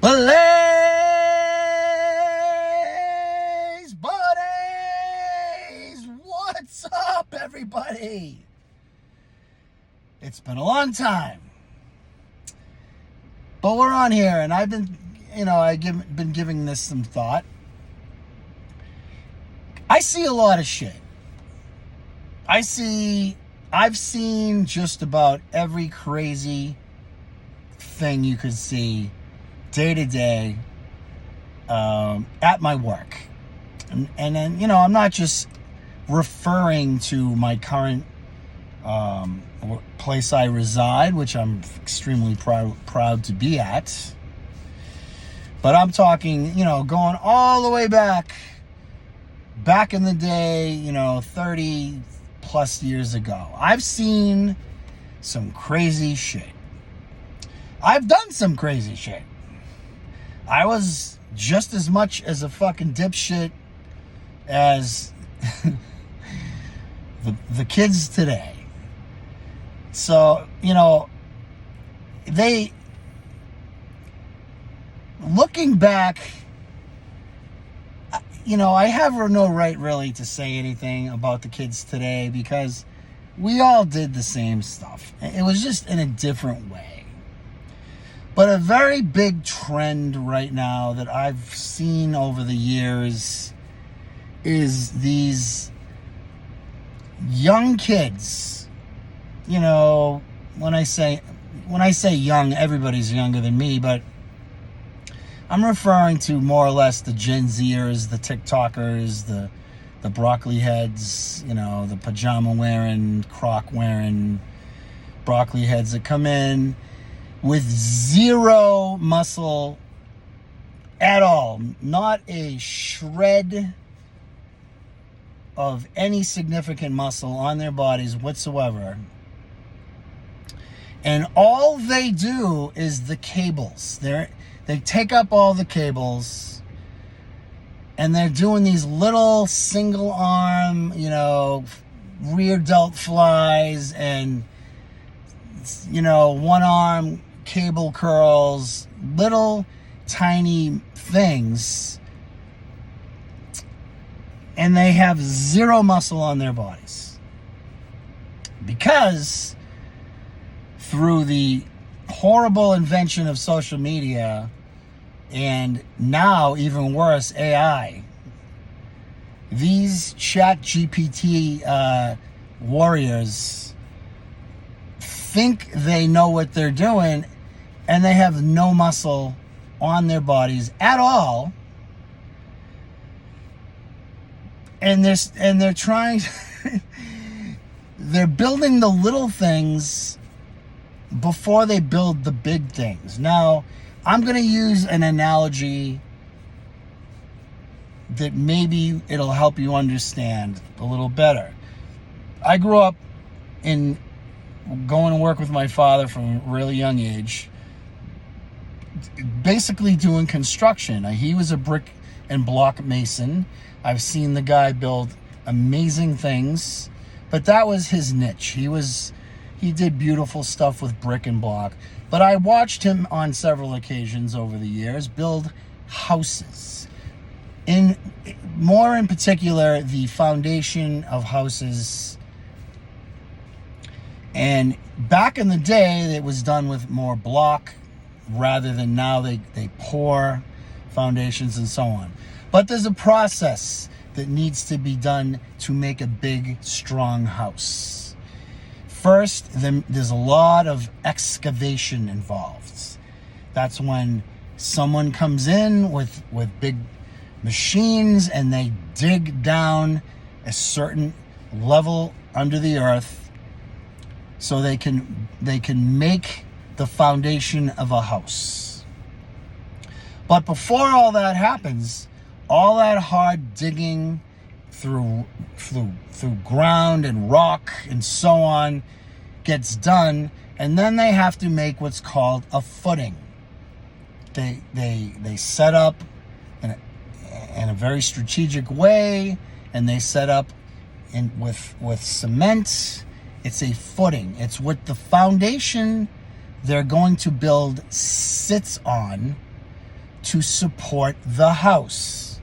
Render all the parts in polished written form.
BlazeBodyz! What's up, everybody? It's been a long time, but we're on here, and I've been, been giving this some thought. I see a lot of shit. I've seen just about every crazy thing you could see day to day at my work. And then, I'm not just referring to my current place I reside, which I'm extremely proud to be at. But I'm talking, going all the way back in the day, 30 plus years ago. I've seen some crazy shit. I've done some crazy shit. I was just as much as a fucking dipshit as the kids today. So, looking back, I have no right really to say anything about the kids today because we all did the same stuff. It was just in a different way. But a very big trend right now that I've seen over the years is these young kids. When I say young, everybody's younger than me, but I'm referring to more or less the Gen Zers, the TikTokers, the broccoli heads, the pajama wearing, croc wearing broccoli heads that come in with zero muscle at all, not a shred of any significant muscle on their bodies whatsoever. And all they do is the cables. They take up all the cables, and they're doing these little single arm, rear delt flies and, one arm cable curls, little tiny things. And they have zero muscle on their bodies. Because through the horrible invention of social media, and now even worse, AI, these chat GPT warriors think they know what they're doing, and they have no muscle on their bodies at all. And they're trying they're building the little things before they build the big things. Now, I'm going to use an analogy that maybe it'll help you understand a little better. I grew up in going to work with my father from a really young age, basically doing construction. He was a brick and block mason. I've seen the guy build amazing things, but that was his niche. He did beautiful stuff with brick and block. But I watched him on several occasions over the years build houses. More in particular, the foundation of houses. And back in the day, it was done with more block rather than now they pour foundations and so on. But there's a process that needs to be done to make a big, strong house. First, there's a lot of excavation involved. That's when someone comes in with big machines and they dig down a certain level under the earth so they can make the foundation of a house. But before all that happens, all that hard digging through ground and rock and so on gets done, and then they have to make what's called a footing. They set up in a very strategic way, and they set up with cement. It's a footing. It's what the foundation they're going to build sits on to support the house.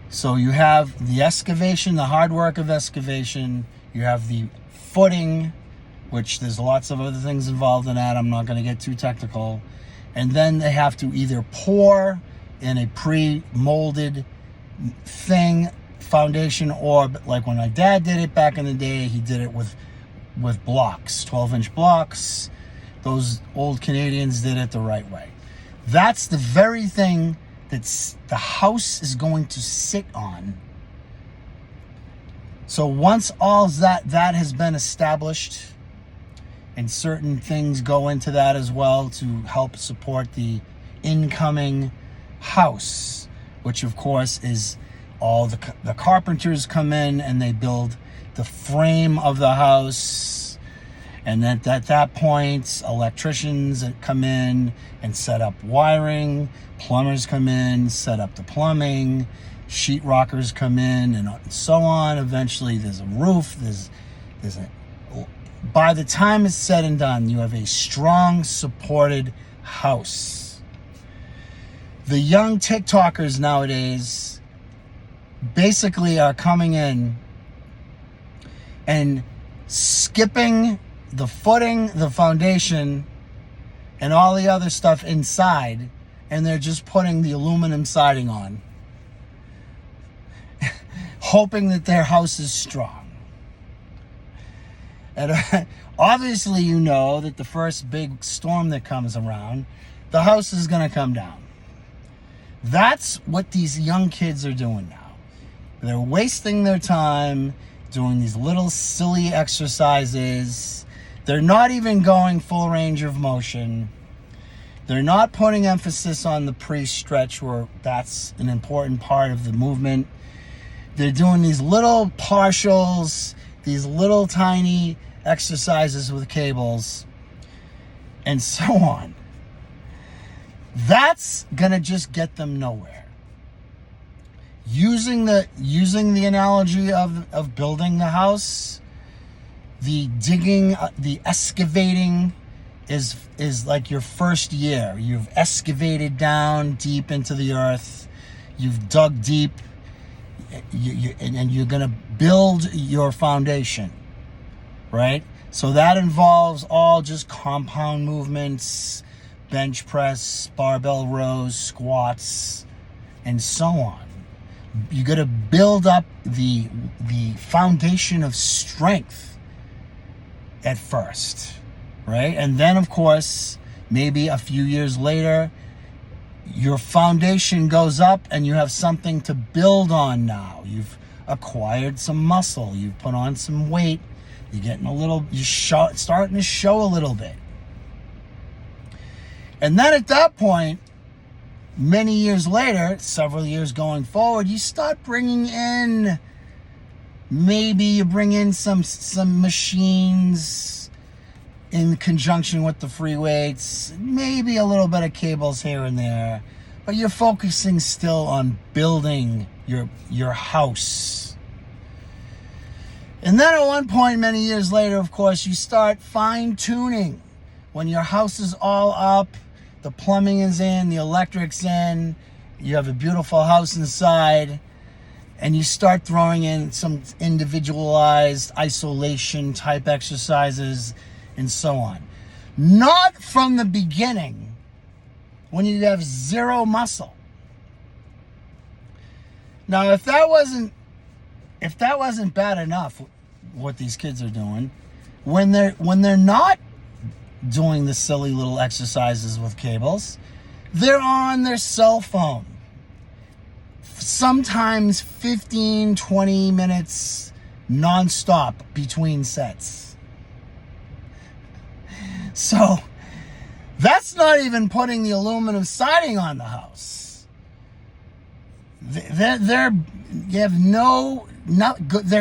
So you have the excavation, the hard work of excavation. You have the footing, which there's lots of other things involved in that. I'm not going to get too technical. And then they have to either pour in a pre-molded thing, foundation, or like when my dad did it back in the day, he did it with blocks, 12-inch blocks. Those old Canadians did it the right way. That's the very thing that the house is going to sit on. So once all that has been established, and certain things go into that as well to help support the incoming house, which of course is all the carpenters come in and they build the frame of the house. And then at that point, electricians come in and set up wiring, plumbers come in, set up the plumbing, sheetrockers come in, and so on. Eventually there's a roof, by the time it's said and done, you have a strong, supported house. The young TikTokers nowadays basically are coming in and skipping the footing, the foundation, and all the other stuff inside, and they're just putting the aluminum siding on, hoping that their house is strong. And obviously you know that the first big storm that comes around, the house is going to come down. That's what these young kids are doing now. They're wasting their time doing these little silly exercises. They're not even going full range of motion. They're not putting emphasis on the pre-stretch, where that's an important part of the movement. They're doing these little partials, these little tiny exercises with cables, and so on. That's gonna just get them nowhere. Using the analogy of building the house, the digging, the excavating is like your first year. You've excavated down deep into the earth. You've dug deep. And you're going to build your foundation, right? So that involves all just compound movements, bench press, barbell rows, squats, and so on. You got to build up the foundation of strength at first, right? And then, of course, maybe a few years later, your foundation goes up and you have something to build on now. You've acquired some muscle. You've put on some weight. You're getting starting to show a little bit. And then at that point, many years later, several years going forward, you start bringing in, maybe you bring in some machines in conjunction with the free weights, maybe a little bit of cables here and there, but you're focusing still on building your house. And then at one point, many years later, of course, you start fine-tuning. When your house is all up, the plumbing is in, the electric's in, you have a beautiful house inside, and you start throwing in some individualized isolation type exercises and so on. Not from the beginning, when you have zero muscle. Now, if that wasn't bad enough, what these kids are doing, when they're not doing the silly little exercises with cables, they're on their cell phone. Sometimes 15, 20 minutes nonstop between sets. So that's not even putting the aluminum siding on the house. They're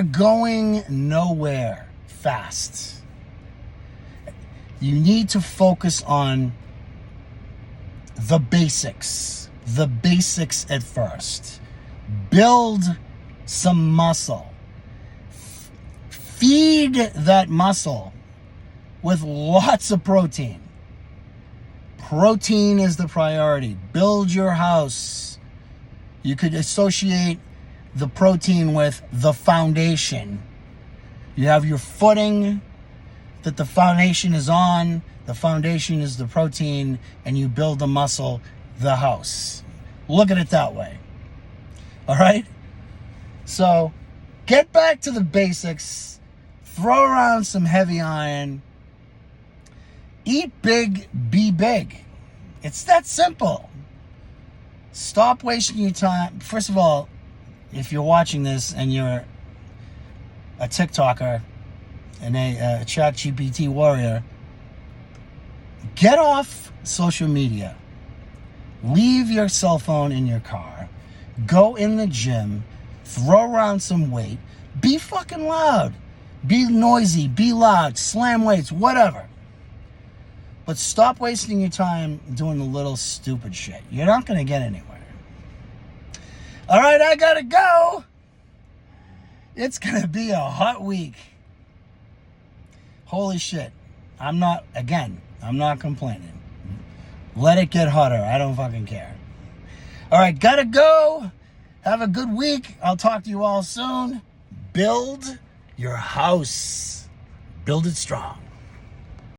going nowhere fast. You need to focus on the basics at first. Build some muscle. Feed that muscle with lots of protein. Protein is the priority. Build your house. You could associate the protein with the foundation. You have your footing that the foundation is on. The foundation is the protein, and you build the muscle, the house. Look at it that way. All right? So get back to the basics. Throw around some heavy iron. Eat big, be big. It's that simple. Stop wasting your time. First of all, if you're watching this and you're a TikToker and a ChatGPT warrior, get off social media. Leave your cell phone in your car. Go in the gym. Throw around some weight. Be fucking loud. Be noisy. Be loud. Slam weights. Whatever. But stop wasting your time doing the little stupid shit. You're not going to get anywhere. All right, I got to go. It's going to be a hot week. Holy shit. I'm not complaining. Let it get hotter. I don't fucking care. All right, got to go. Have a good week. I'll talk to you all soon. Build your house. Build it strong.